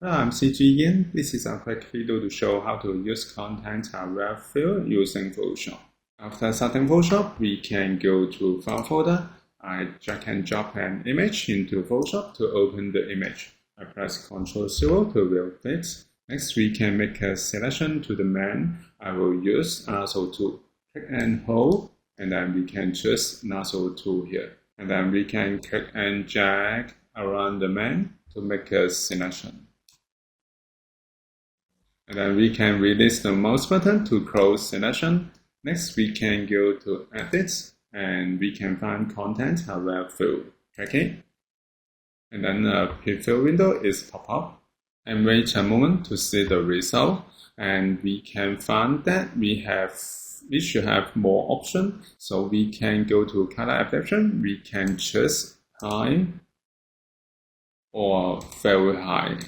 Hello, I'm cgian. This is a quick video to show how to use content aware fill using Photoshop. After starting Photoshop, we can go to File folder. I drag and drop an image into Photoshop to open the image. I press Ctrl+0 to view fix. Next, we can make a selection to the man. I will use Lasso Tool. Click and hold, and then we can choose Lasso Tool here. And then we can click and drag around the man to make a selection. And then we can release the mouse button to close selection. Next, we can go to Edit, and we can find Content Aware Fill. Click it. And then a preview window is pop up. And wait a moment to see the result. And we can find that we should have more options. So we can go to Color Adaptation. We can choose High or Very High.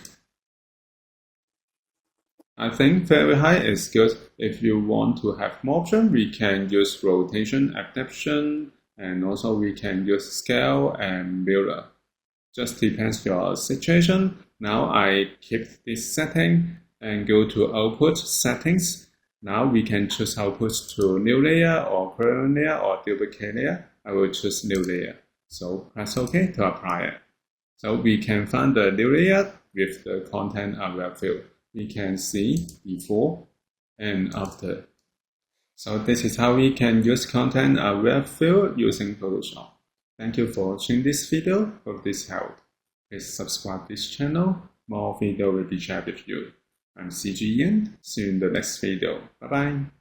I think very high is good. If you want to have more options, we can use rotation, adaptation, and also we can use scale and mirror. Just depends your situation. Now I keep this setting and go to output settings. Now we can choose output to new layer or current layer or duplicate layer. I will choose new layer. So press OK to apply it. So we can find the new layer with the content aware fill. We can see before and after. So this is how we can use content aware fill using Photoshop. Thank you for watching this video. Hope this helped. Please subscribe this channel. More video will be shared with you. I'm cgian. See you in the next video. Bye bye.